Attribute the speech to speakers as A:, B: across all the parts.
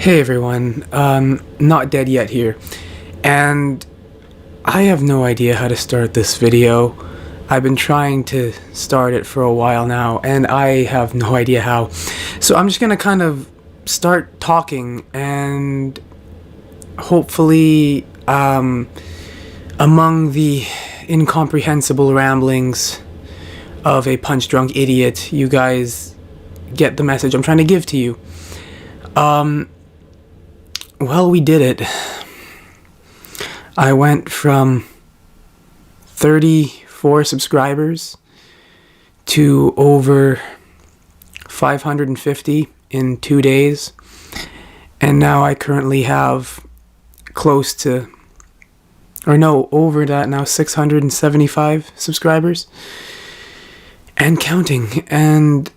A: Hey everyone, not dead yet here, and I have no idea how to start this video. I've been trying to start it for a while now, and I have no idea how. So I'm just gonna kind of start talking, and hopefully, among the incomprehensible ramblings of a punch-drunk idiot, you guys get the message I'm trying to give to you. Well, we did it. I went from 34 subscribers to over 550 in 2 days. And now I currently have over that now, 675 subscribers. And counting. And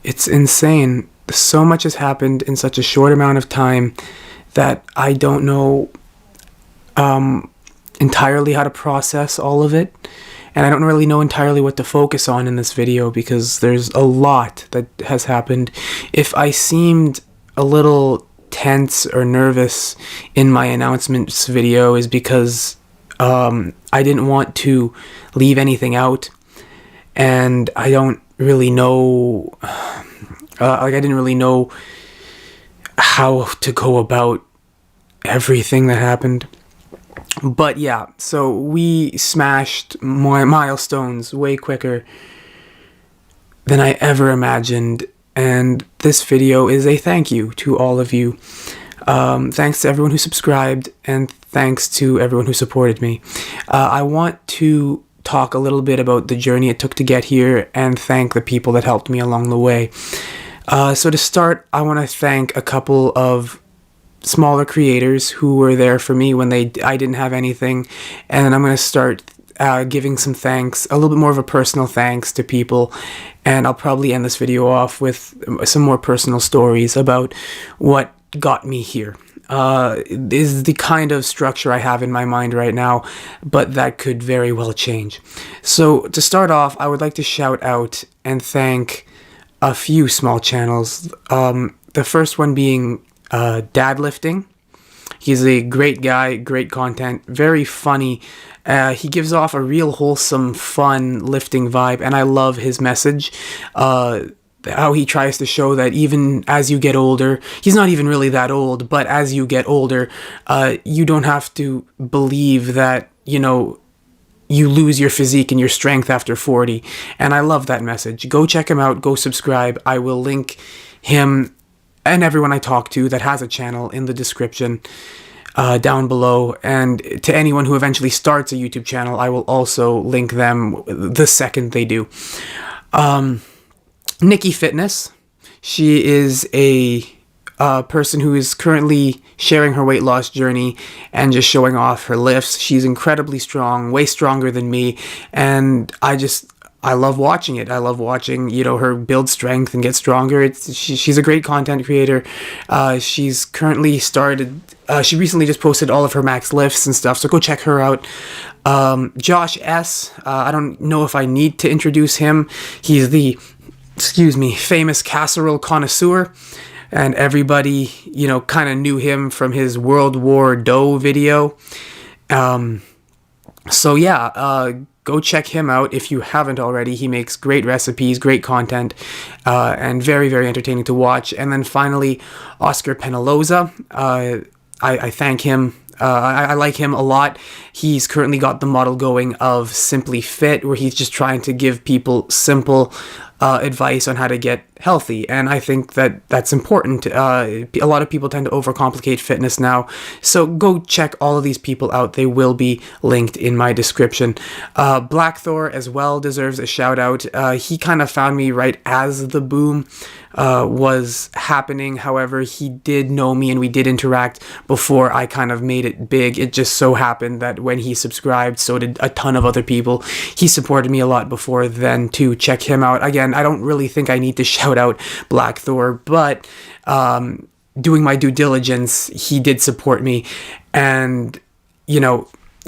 A: it's insane. So much has happened in such a short amount of time that I don't know entirely how to process all of it. And I don't really know entirely what to focus on in this video because there's a lot that has happened. If I seemed a little tense or nervous in my announcements video is because I didn't want to leave anything out. And I don't really know... I didn't really know how to go about everything that happened. But yeah, so we smashed milestones way quicker than I ever imagined. And this video is a thank you to all of you. Thanks to everyone who subscribed, and thanks to everyone who supported me. I want to talk a little bit about the journey it took to get here and thank the people that helped me along the way. So to start, I want to thank a couple of smaller creators who were there for me when I didn't have anything, and I'm going to start giving some thanks, a little bit more of a personal thanks to people, and I'll probably end this video off with some more personal stories about what got me here. Is the kind of structure I have in my mind right now, but that could very well change. So to start off, I would like to shout out and thank a few small channels. The first one being Dad Lifting. He's a great guy, great content, very funny. He gives off a real wholesome, fun lifting vibe, and I love his message. How he tries to show that even as you get older, he's not even really that old, but as you get older, you don't have to believe that, you lose your physique and your strength after 40. And I love that message. Go check him out. Go subscribe. I will link him and everyone I talk to that has a channel in the description down below. And to anyone who eventually starts a YouTube channel, I will also link them the second they do. Nikki Fitness. She is a person who is currently sharing her weight loss journey and just showing off her lifts. She's incredibly strong, way stronger than me, and I love watching it. I love watching, her build strength and get stronger. She's a great content creator. She's currently started, she recently just posted all of her max lifts and stuff, so go check her out. Josh S. I don't know if I need to introduce him. He's the, famous casserole connoisseur. And everybody, kind of knew him from his World War Dough video. So yeah, go check him out if you haven't already. He makes great recipes, great content, and very, very entertaining to watch. And then finally, Oscar Penaloza. I thank him. I like him a lot. He's currently got the model going of Simply Fit, where he's just trying to give people simple advice on how to get healthy, and I think that that's important. A lot of people tend to overcomplicate fitness now, so go check all of these people out. They will be linked in my description. Black Thor as well deserves a shout out. He kind of found me right as the boom was happening. However, he did know me and we did interact before I kind of made it big. It just so happened that when he subscribed, so did a ton of other people. He supported me a lot before then too. Check him out. Again, I don't really think I need to shout out Black Thor, but doing my due diligence, he did support me, and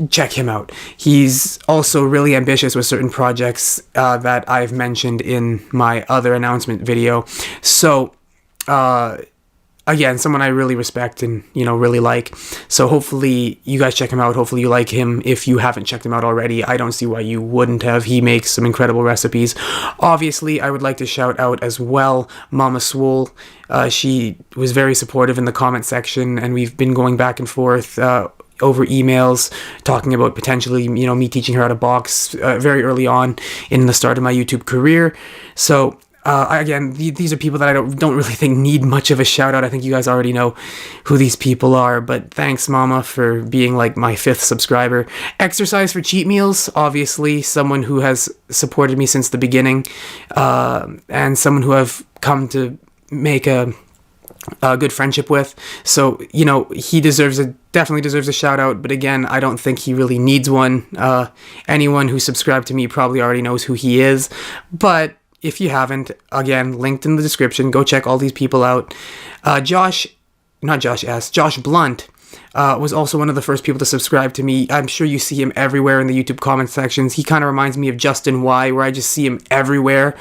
A: check him out. He's also really ambitious with certain projects that I've mentioned in my other announcement video. So again, someone I really respect and, really like. So hopefully you guys check him out. Hopefully you like him. If you haven't checked him out already, I don't see why you wouldn't have. He makes some incredible recipes. Obviously, I would like to shout out as well Mama Swole. She was very supportive in the comment section, and we've been going back and forth over emails, talking about potentially, me teaching her how to box very early on in the start of my YouTube career. So again, these are people that I don't really think need much of a shout out. I think you guys already know who these people are, but thanks, Mama, for being like my 5th subscriber. Exercise for Cheat Meals, obviously someone who has supported me since the beginning, and someone who I've come to make a good friendship with. So, he definitely deserves a shout out, but again, I don't think he really needs one. Anyone who subscribed to me probably already knows who he is, but if you haven't, again, linked in the description, go check all these people out. Josh Blunt was also one of the first people to subscribe to me. I'm sure you see him everywhere in the YouTube comment sections. He kind of reminds me of Justin Y, where I just see him everywhere.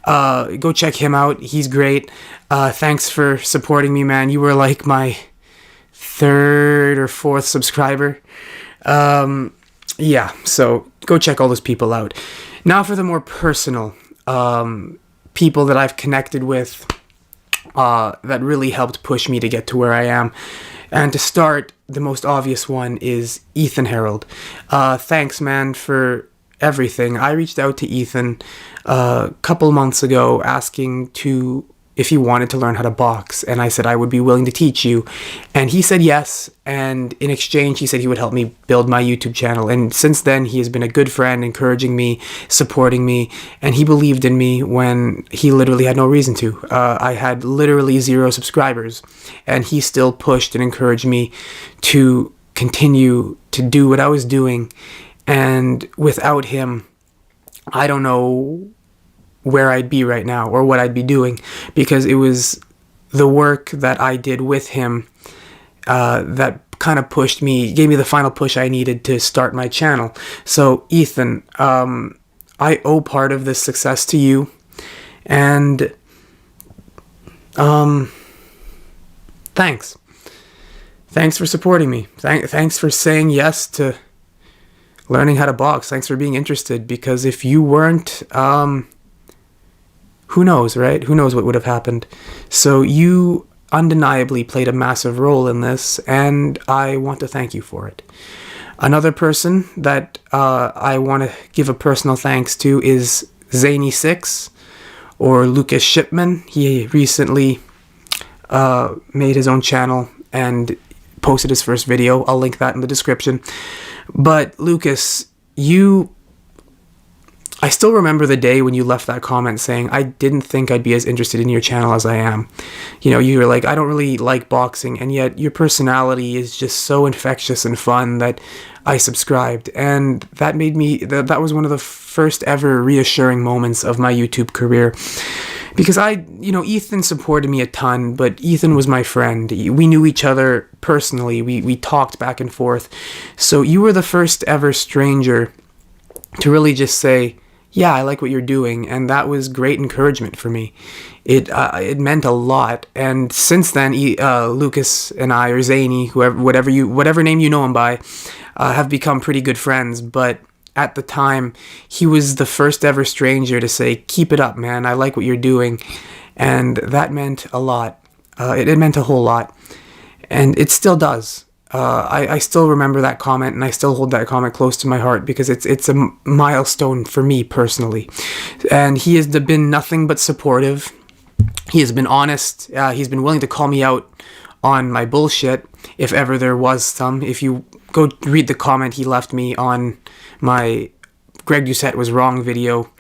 A: Go check him out. He's great. Thanks for supporting me, man. You were like my 3rd or 4th subscriber. Yeah, so go check all those people out. Now for the more personal people that I've connected with that really helped push me to get to where I am. And to start, the most obvious one is Ethan Harold. Thanks, man, for everything. I reached out to Ethan a couple months ago asking if he wanted to learn how to box, and I said I would be willing to teach you, and he said yes, and in exchange he said he would help me build my YouTube channel. And since then he has been a good friend, encouraging me, supporting me, and he believed in me when he literally had no reason to. I had literally 0 subscribers, and he still pushed and encouraged me to continue to do what I was doing. And without him, I don't know where I'd be right now or what I'd be doing, because it was the work that I did with him that kind of pushed me, gave me the final push I needed to start my channel. So Ethan, I owe part of this success to you, and thanks for supporting me. Thanks for saying yes to learning how to box. Thanks for being interested, because if you weren't, who knows, right? Who knows what would have happened? So you undeniably played a massive role in this, and I want to thank you for it. Another person that I want to give a personal thanks to is Zany6, or Lucas Shipman. He recently made his own channel and posted his first video. I'll link that in the description. But Lucas, I still remember the day when you left that comment saying, I didn't think I'd be as interested in your channel as I am. You were like, I don't really like boxing, and yet your personality is just so infectious and fun that I subscribed. And that made me, that was one of the first ever reassuring moments of my YouTube career. Because Ethan supported me a ton, but Ethan was my friend. We knew each other personally. We talked back and forth. So you were the first ever stranger to really just say, yeah, I like what you're doing, and that was great encouragement for me. It meant a lot, and since then, Lucas and I, or Zany, whatever name you know him by, have become pretty good friends. But at the time, he was the first ever stranger to say, "Keep it up, man. I like what you're doing," and that meant a lot. It meant a whole lot, and it still does. I still remember that comment, and I still hold that comment close to my heart, because it's a milestone for me personally. And he has been nothing but supportive. He has been honest. He's been willing to call me out on my bullshit, if ever there was some. If you go read the comment he left me on my Greg Doucette was wrong video,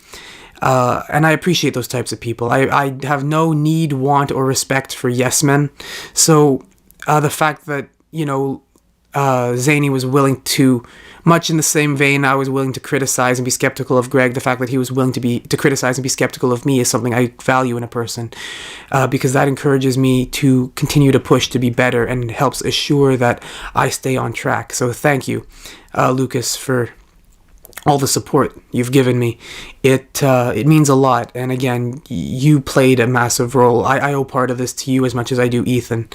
A: and I appreciate those types of people. I have no need, want, or respect for yes men. So the fact that Zany was willing to, much in the same vein I was willing to criticize and be skeptical of Greg, the fact that he was willing to criticize and be skeptical of me is something I value in a person, because that encourages me to continue to push to be better and helps assure that I stay on track. So thank you, Lucas, for all the support you've given me. It means a lot. And again, you played a massive role. I owe part of this to you as much as I do Ethan.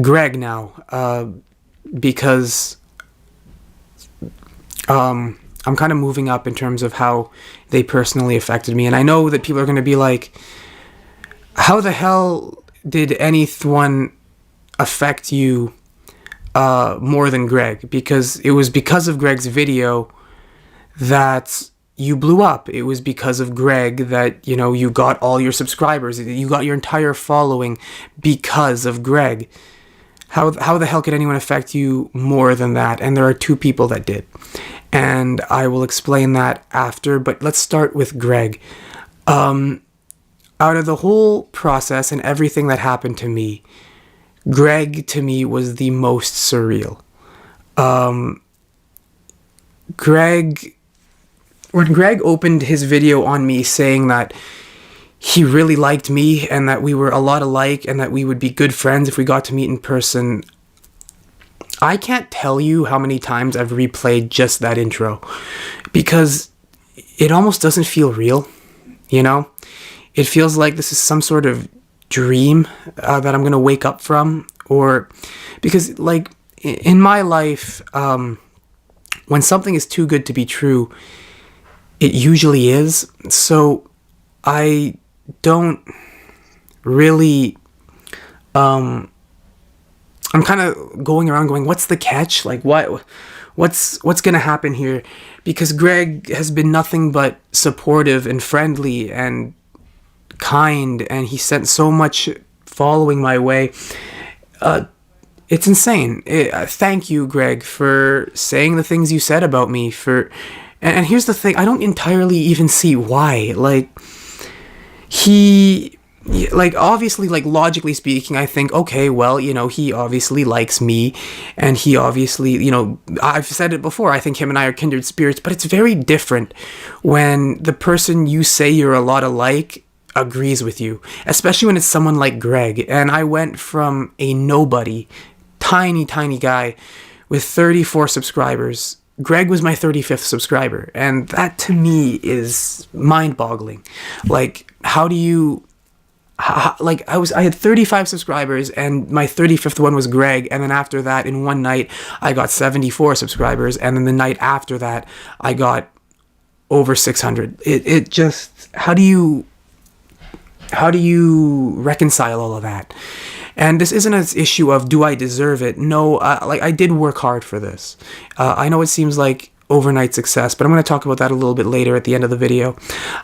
A: Greg now, because I'm kind of moving up in terms of how they personally affected me. And I know that people are going to be like, how the hell did anyone affect you more than Greg? Because it was because of Greg's video that you blew up. It was because of Greg that, you got all your subscribers. You got your entire following because of Greg. How the hell could anyone affect you more than that? And there are two people that did. And I will explain that after, but let's start with Greg. Out of the whole process and everything that happened to me, Greg to me was the most surreal. When Greg opened his video on me saying that he really liked me and that we were a lot alike and that we would be good friends if we got to meet in person, I can't tell you how many times I've replayed just that intro, because it almost doesn't feel real, It feels like this is some sort of dream that I'm going to wake up from, or because like in my life, when something is too good to be true, it usually is. So I don't really, I'm kind of going around going, what's the catch? Like what's going to happen here? Because Greg has been nothing but supportive and friendly and kind, and he sent so much following my way. It's insane. Thank you, Greg, for saying the things you said about me. And here's the thing, I don't entirely even see why. Obviously, logically speaking, I think, okay, well, he obviously likes me, and he obviously, I've said it before, I think him and I are kindred spirits, but it's very different when the person you say you're a lot alike agrees with you, especially when it's someone like Greg. And I went from a nobody, tiny guy with 34 subscribers. Greg was my 35th subscriber, and that to me is mind-boggling. I had 35 subscribers, and my 35th one was Greg, and then after that, in one night, I got 74 subscribers, and then the night after that, I got over 600. It just, how do you reconcile all of that? And this isn't an issue of, do I deserve it? No, I did work hard for this. I know it seems like overnight success, but I'm going to talk about that a little bit later at the end of the video.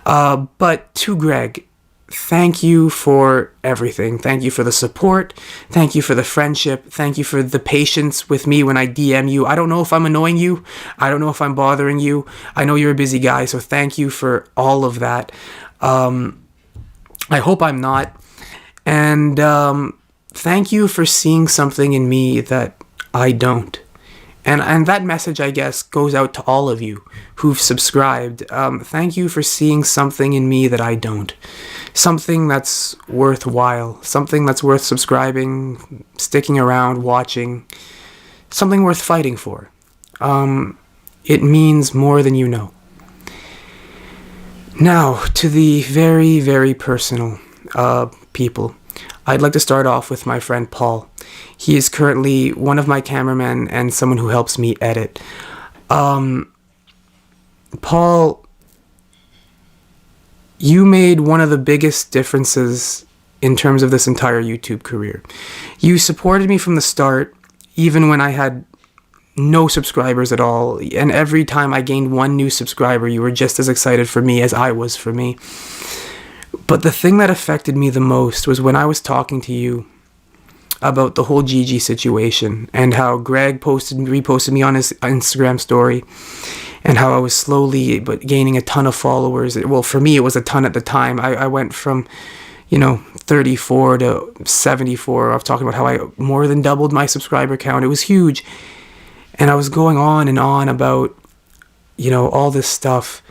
A: But to Greg, thank you for everything. Thank you for the support. Thank you for the friendship. Thank you for the patience with me when I DM you. I don't know if I'm annoying you. I don't know if I'm bothering you. I know you're a busy guy, so thank you for all of that. I hope I'm not. And thank you for seeing something in me that I don't. And that message, I guess, goes out to all of you who've subscribed. Thank you for seeing something in me that I don't. Something that's worthwhile. Something that's worth subscribing, sticking around, watching. Something worth fighting for. It means more than you know. Now, to the very, very personal people. I'd like to start off with my friend Paul. He is currently one of my cameramen and someone who helps me edit. Paul, you made one of the biggest differences in terms of this entire YouTube career. You supported me from the start, even when I had no subscribers at all. And every time I gained one new subscriber, you were just as excited for me as I was for me. But the thing that affected me the most was when I was talking to you about the whole Gigi situation and how Greg reposted me on his Instagram story and how I was slowly but gaining a ton of followers. Well, for me, it was a ton at the time. I went from, 34 to 74. I was talking about how I more than doubled my subscriber count. It was huge. And I was going on and on about, all this stuff.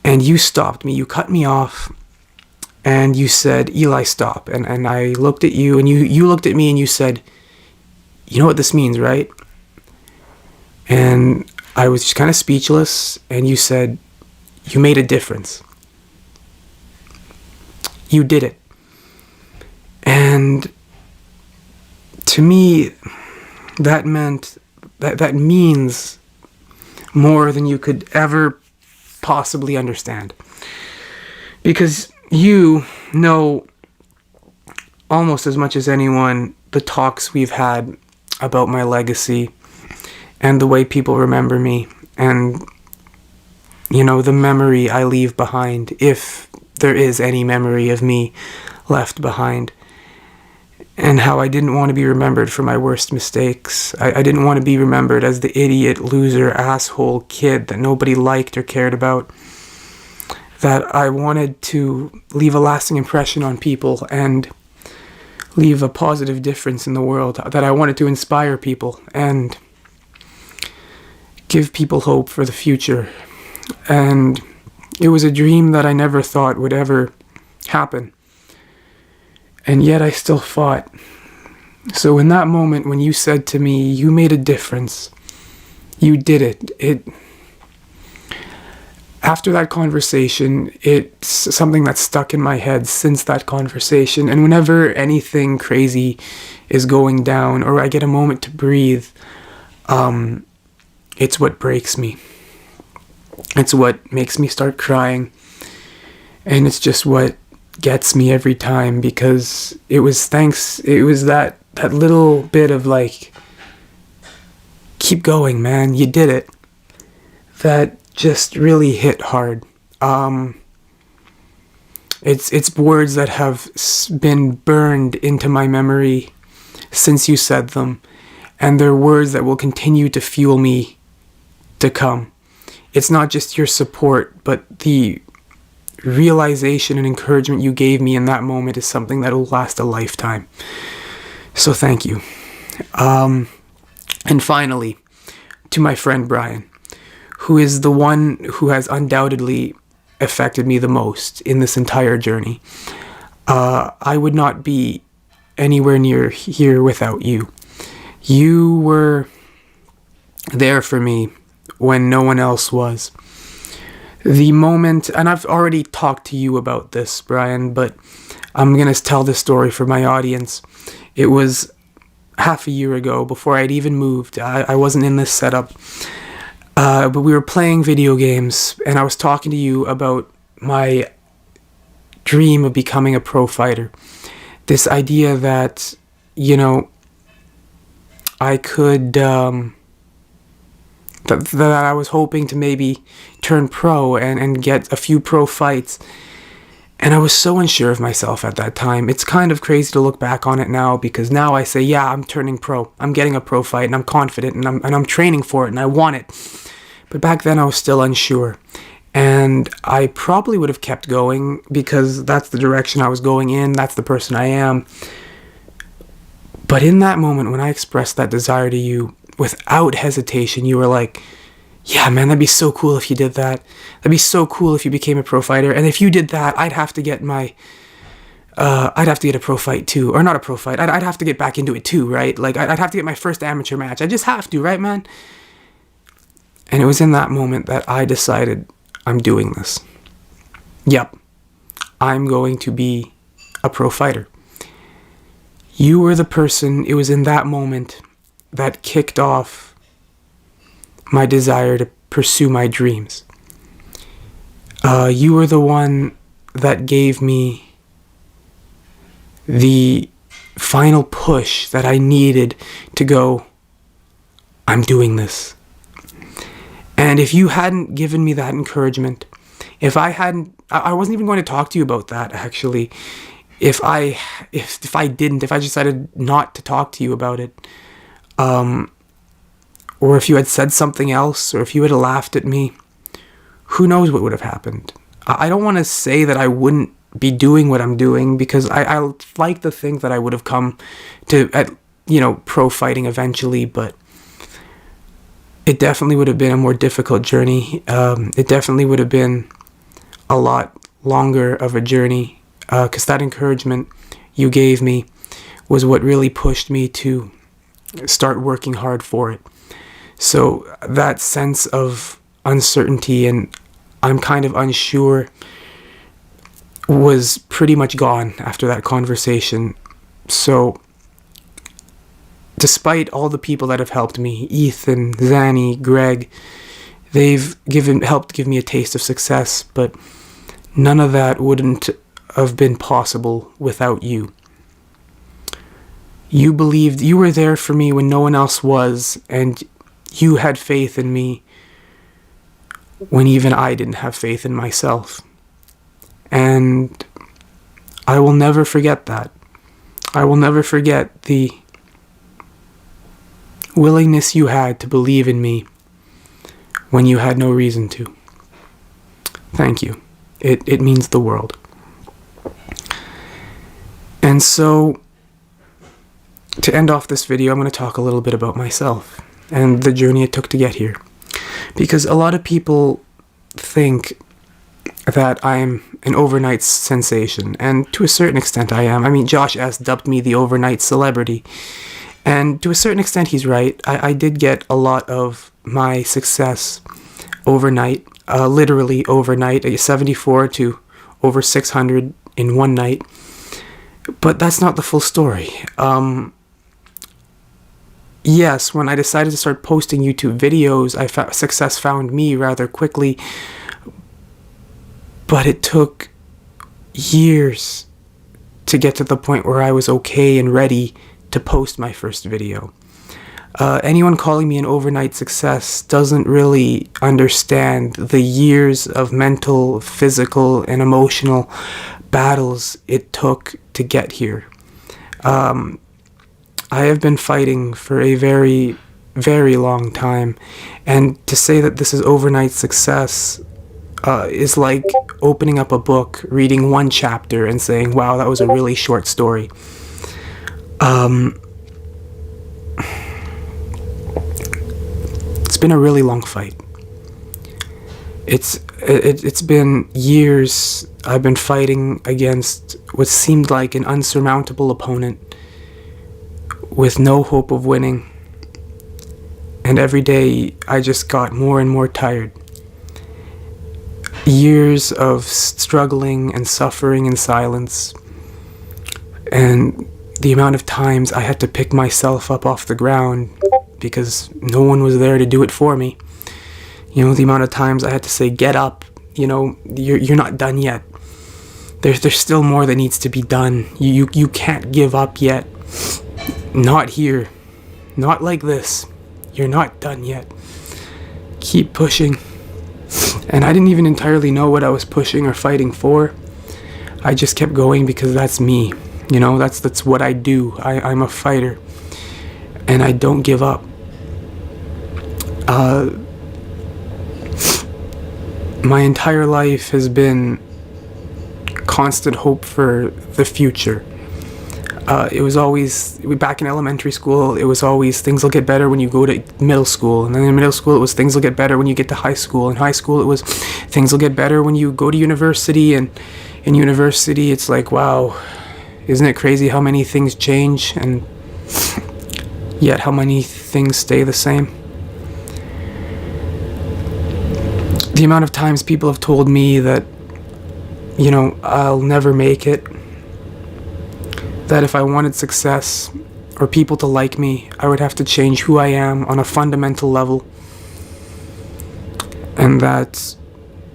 A: And you stopped me. You cut me off. And you said, Eli, stop. And I looked at you, and you looked at me, and you said, you know what this means, right? And I was just kind of speechless, and you said, "You made a difference. You did it." And to me, that means more than you could ever possibly understand. Because you know almost as much as anyone the talks we've had about my legacy and the way people remember me, and the memory I leave behind, if there is any memory of me left behind, and how I didn't want to be remembered for my worst mistakes. I didn't want to be remembered as the idiot, loser, asshole kid that nobody liked or cared about. That I wanted to leave a lasting impression on people and leave a positive difference in the world. That I wanted to inspire people and give people hope for the future. And it was a dream that I never thought would ever happen. And yet I still fought. So in that moment when you said to me, "You made a difference. You did it." After that conversation, it's something that's stuck in my head since that conversation. And whenever anything crazy is going down or I get a moment to breathe, it's what breaks me. It's what makes me start crying. And it's just what gets me every time, because it was that little bit of like, keep going, man, you did it, that just really hit hard. It's words that have been burned into my memory since you said them, and they're words that will continue to fuel me to come. It's not just your support, but the realization and encouragement you gave me in that moment is something that will last a lifetime. So thank you. And finally, to my friend Brian, who is the one who has undoubtedly affected me the most in this entire journey. I would not be anywhere near here without you. You were there for me when no one else was. The moment, and I've already talked to you about this, Brian, but I'm going to tell this story for my audience. It was half a year ago, before I'd even moved. I wasn't in this setup. But we were playing video games, and I was talking to you about my dream of becoming a pro fighter. This idea that, I could, that I was hoping to maybe turn pro and get a few pro fights. And I was so unsure of myself at that time. It's kind of crazy to look back on it now, because now I say, yeah, I'm turning pro. I'm getting a pro fight, and I'm confident, and I'm training for it, and I want it. But back then I was still unsure. And I probably would have kept going, because that's the direction I was going in. That's the person I am. But in that moment, when I expressed that desire to you, without hesitation, you were like, yeah, man, that'd be so cool if you did that. That'd be so cool if you became a pro fighter. And if you did that, I'd have to get a pro fight too. Or not a pro fight. I'd have to get back into it too, right? Like, I'd have to get my first amateur match. I just have to, right, man? And it was in that moment that I decided, I'm doing this. Yep. I'm going to be a pro fighter. You were the person, it was in that moment that kicked off my desire to pursue my dreams. You were the one that gave me the final push that I needed to go, I'm doing this. And if you hadn't given me that encouragement, if I wasn't even going to talk to you about that, actually. If I decided not to talk to you about it, or if you had said something else, or if you had laughed at me, who knows what would have happened. I don't want to say that I wouldn't be doing what I'm doing, because I like to think that I would have come to, pro fighting eventually, but it definitely would have been a more difficult journey. It definitely would have been a lot longer of a journey, because that encouragement you gave me was what really pushed me to start working hard for it. So that sense of uncertainty and I'm kind of unsure was pretty much gone after that conversation. So despite all the people that have helped me, Ethan, Zanny, Greg, they've helped give me a taste of success, but none of that wouldn't have been possible without you. You believed, you were there for me when no one else was, and you had faith in me when even I didn't have faith in myself. And I will never forget that. I will never forget the willingness you had to believe in me when you had no reason to. Thank you. It means the world. And so, to end off this video, I'm going to talk a little bit about myself and the journey it took to get here. Because a lot of people think that I'm an overnight sensation, and to a certain extent I am. I mean, Josh S. dubbed me the overnight celebrity, and to a certain extent he's right. I did get a lot of my success overnight, literally overnight, 74 to over 600 in one night, but that's not the full story. Yes, when I decided to start posting YouTube videos, success found me rather quickly, but it took years to get to the point where I was okay and ready to post my first video. Anyone calling me an overnight success doesn't really understand the years of mental, physical, and emotional battles it took to get here. I have been fighting for a very, very long time, and to say that this is overnight success is like opening up a book, reading one chapter, and saying, wow, that was a really short story. It's been a really long fight. It's been years I've been fighting against what seemed like an unsurmountable opponent with no hope of winning. And every day I just got more and more tired. Years of struggling and suffering in silence. And the amount of times I had to pick myself up off the ground because no one was there to do it for me. You know, the amount of times I had to say, get up, you know, you're not done yet. There's still more that needs to be done. You can't give up yet. Not here. Not like this. You're not done yet. Keep pushing. And I didn't even entirely know what I was pushing or fighting for. I just kept going because that's me. You know, that's what I do. I'm a fighter. And I don't give up. My entire life has been constant hope for the future. It was always, back in elementary school, it was always things will get better when you go to middle school. And then in middle school, it was things will get better when you get to high school. In high school, it was things will get better when you go to university. And in university, it's like, wow, isn't it crazy how many things change and yet how many things stay the same? The amount of times people have told me that, you know, I'll never make it. That if I wanted success or people to like me, I would have to change who I am on a fundamental level. And that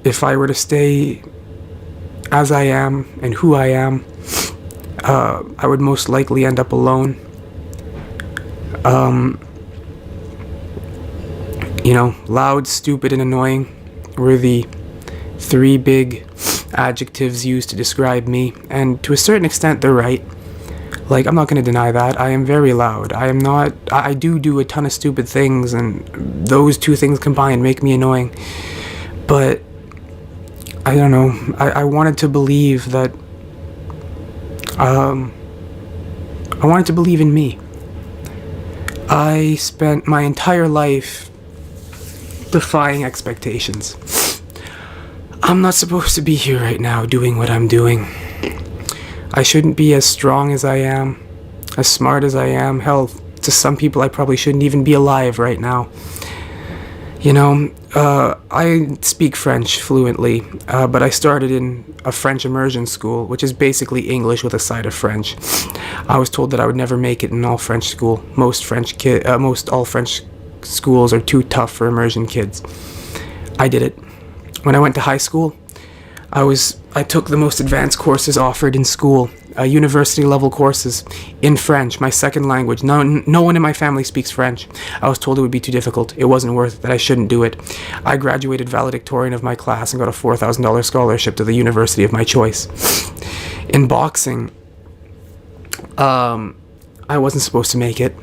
A: if I were to stay as I am and who I am, I would most likely end up alone. You know, loud, stupid, and annoying were the three big adjectives used to describe me. And to a certain extent, they're right. Like, I'm not going to deny that. I am very loud. I do a ton of stupid things, and those two things combined make me annoying. But, I don't know. I wanted to believe that, I wanted to believe in me. I spent my entire life defying expectations. I'm not supposed to be here right now doing what I'm doing. I shouldn't be as strong as I am, as smart as I am. Hell, to some people I probably shouldn't even be alive right now. I speak French fluently, but I started in a French immersion school, which is basically English with a side of French. I was told that I would never make it in all French school. Most all French schools are too tough for immersion kids. I did it. When I went to high school, I took the most advanced courses offered in school, university level courses in French, my second language. No one in my family speaks French. I was told it would be too difficult. It wasn't worth it, that I shouldn't do it. I graduated valedictorian of my class and got a $4,000 scholarship to the university of my choice. In boxing, I wasn't supposed to make it.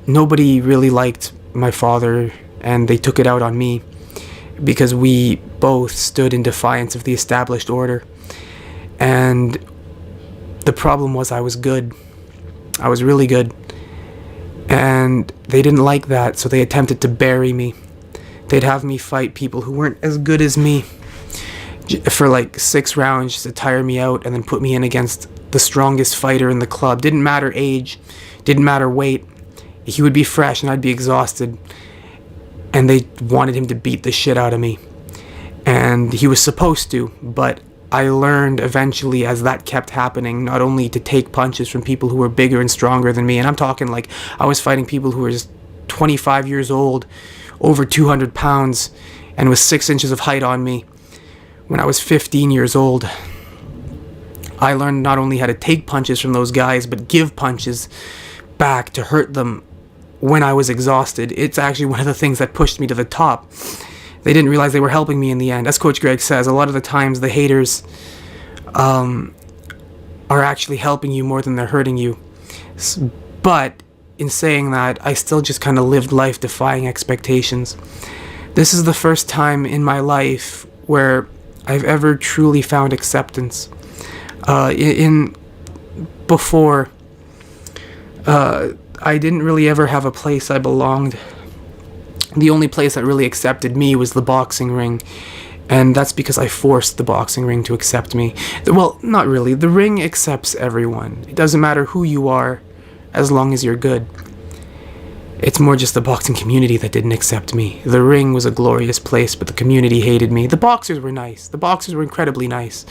A: Nobody really liked my father, and they took it out on me, because we both stood in defiance of the established order. And the problem was I was good. I was really good. And they didn't like that, so they attempted to bury me. They'd have me fight people who weren't as good as me for like 6 rounds just to tire me out, and then put me in against the strongest fighter in the club. Didn't matter age, didn't matter weight. He would be fresh and I'd be exhausted. And they wanted him to beat the shit out of me. And he was supposed to, but I learned eventually, as that kept happening, not only to take punches from people who were bigger and stronger than me, and I'm talking like I was fighting people who were just 25 years old, over 200 pounds, and with 6 inches of height on me when I was 15 years old. I learned not only how to take punches from those guys, but give punches back to hurt them when I was exhausted. It's actually one of the things that pushed me to the top. They didn't realize they were helping me in the end. As Coach Greg says, a lot of the times the haters are actually helping you more than they're hurting you. But in saying that, I still just kind of lived life defying expectations. This is the first time in my life where I've ever truly found acceptance. Before, I didn't really ever have a place I belonged. The only place that really accepted me was the boxing ring. And that's because I forced the boxing ring to accept me. Well, not really. The ring accepts everyone. It doesn't matter who you are, as long as you're good. It's more just the boxing community that didn't accept me. The ring was a glorious place, but the community hated me. The boxers were nice. The boxers were incredibly nice.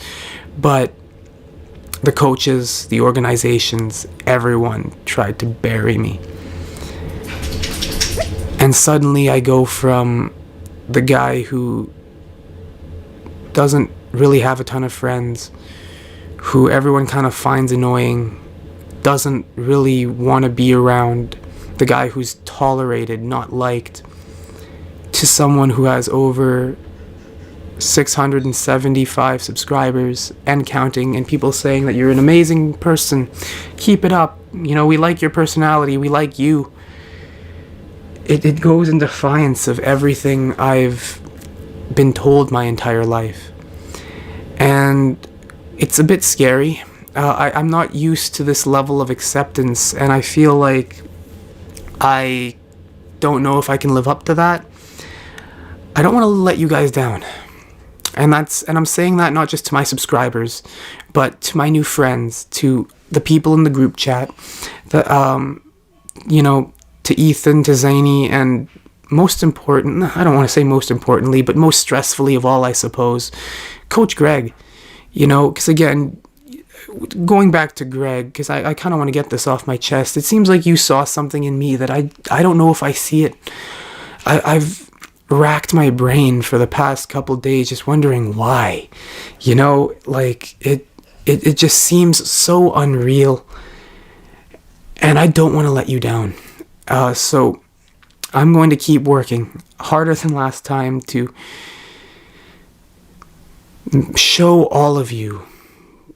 A: But the coaches, the organizations, everyone tried to bury me. And suddenly I go from the guy who doesn't really have a ton of friends, who everyone kind of finds annoying, doesn't really want to be around, the guy who's tolerated, not liked, to someone who has over 675 subscribers and counting, and people saying that you're an amazing person, keep it up, we like your personality, we like you. It goes in defiance of everything I've been told my entire life. And it's a bit scary. I'm not used to this level of acceptance, and I feel like I don't know if I can live up to that. I don't want to let you guys down. And I'm saying that not just to my subscribers, but to my new friends, to the people in the group chat, to Ethan, to Zany, and most important, I don't want to say most importantly, but most stressfully of all, I suppose, Coach Greg. Because again, going back to Greg, because I kind of want to get this off my chest, it seems like you saw something in me that I don't know if I see it. I've racked my brain for the past couple days just wondering why. It just seems so unreal, and I don't want to let you down. So I'm going to keep working harder than last time to show all of you,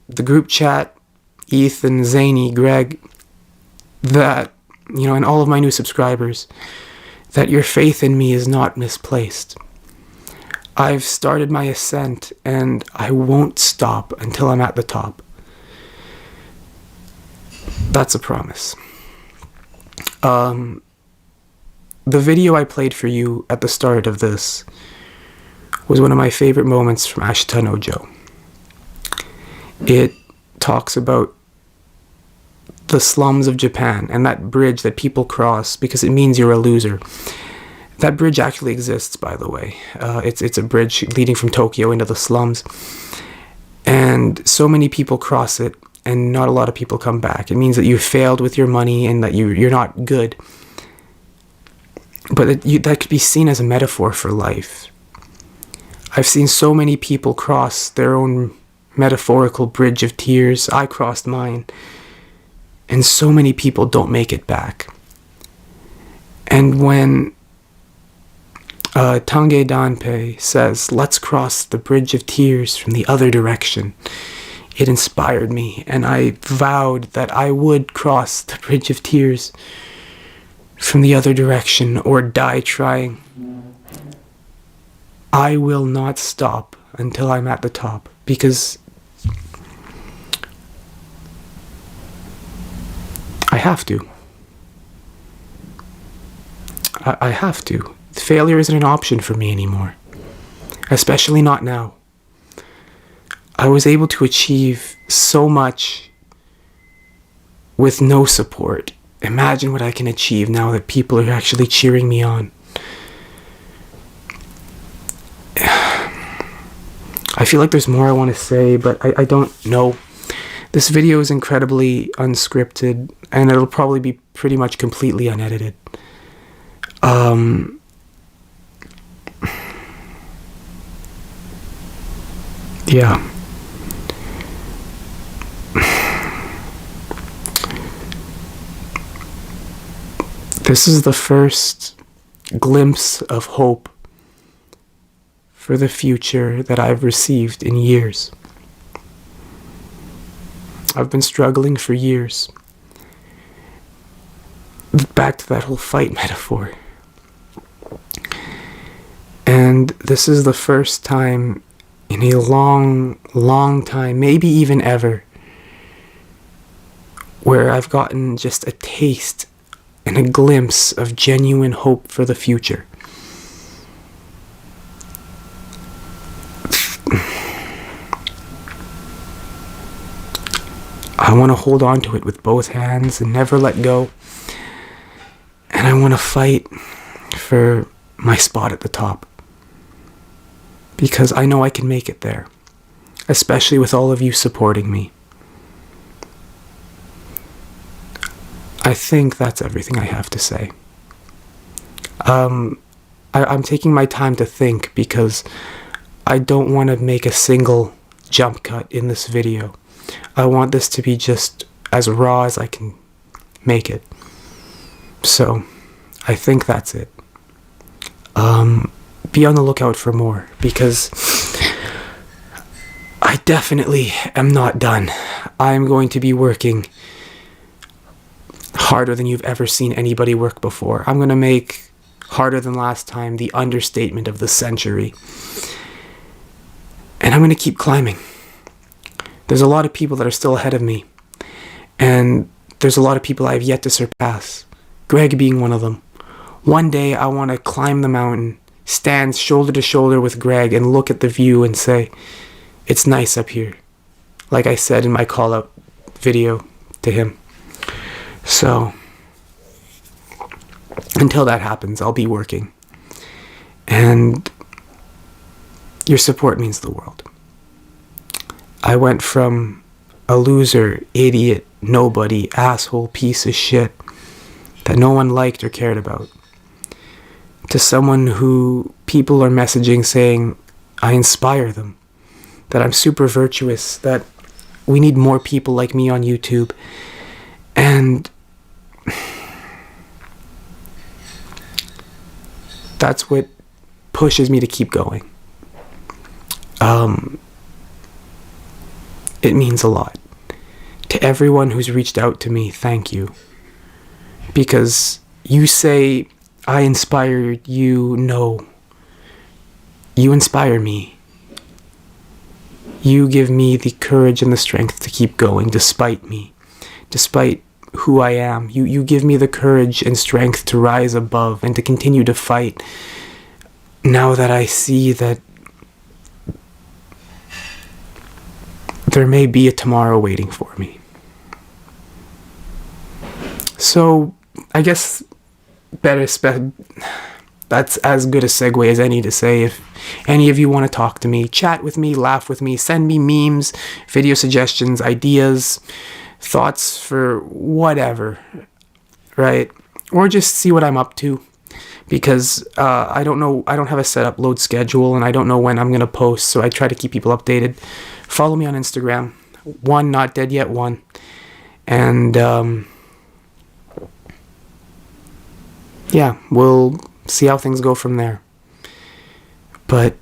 A: the group chat, Ethan, Zany, Greg, that, and all of my new subscribers, that your faith in me is not misplaced. I've started my ascent, and I won't stop until I'm at the top. That's a promise. The video I played for you at the start of this was one of my favorite moments from Ashita no Joe. It talks about the slums of Japan, and that bridge that people cross because it means you're a loser. That bridge actually exists, by the way. It's a bridge leading from Tokyo into the slums. And so many people cross it, and not a lot of people come back. It means that you failed with your money and that you're not good. But that could be seen as a metaphor for life. I've seen so many people cross their own metaphorical bridge of tears. I crossed mine. And so many people don't make it back. And when Tange Danpei says, let's cross the bridge of tears from the other direction, it inspired me, and I vowed that I would cross the bridge of tears from the other direction or die trying. I will not stop until I'm at the top, because I have to. I have to. Failure isn't an option for me anymore. Especially not now. I was able to achieve so much with no support. Imagine what I can achieve now that people are actually cheering me on. I feel like there's more I want to say, but I don't know. This video is incredibly unscripted, and it'll probably be pretty much completely unedited. Yeah. This is the first glimpse of hope for the future that I've received in years. I've been struggling for years. Back to that whole fight metaphor. And this is the first time in a long, long time, maybe even ever, where I've gotten just a taste and a glimpse of genuine hope for the future. I want to hold on to it with both hands and never let go. And I want to fight for my spot at the top. Because I know I can make it there. Especially with all of you supporting me. I think that's everything I have to say. I'm taking my time to think because I don't want to make a single jump cut in this video. I want this to be just as raw as I can make it. So, I think that's it. Be on the lookout for more, because I definitely am not done. I'm going to be working harder than you've ever seen anybody work before. I'm going to make harder than last time the understatement of the century. And I'm going to keep climbing. There's a lot of people that are still ahead of me. And there's a lot of people I have yet to surpass. Greg being one of them. One day I want to climb the mountain, stand shoulder to shoulder with Greg and look at the view and say, it's nice up here. Like I said in my call out video to him. So, until that happens, I'll be working. And your support means the world. I went from a loser, idiot, nobody, asshole, piece of shit that no one liked or cared about, to someone who people are messaging saying, I inspire them, that I'm super virtuous, that we need more people like me on YouTube. And that's what pushes me to keep going. It means a lot. To everyone who's reached out to me, thank you. Because you say, I inspired you. No. You inspire me. You give me the courage and the strength to keep going despite me. Despite who I am. You give me the courage and strength to rise above and to continue to fight. Now that I see that there may be a tomorrow waiting for me. So, I guess that's as good a segue as any to say. If any of you want to talk to me, chat with me, laugh with me, send me memes, video suggestions, ideas, thoughts for whatever, right? Or just see what I'm up to, because I don't have a set upload schedule, and I don't know when I'm going to post, so I try to keep people updated. Follow me on Instagram, not dead yet one, and yeah, we'll see how things go from there. But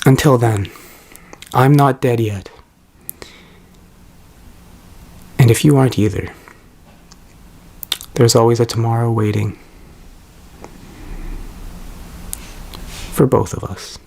A: until then, I'm not dead yet. And if you aren't either, there's always a tomorrow waiting for both of us.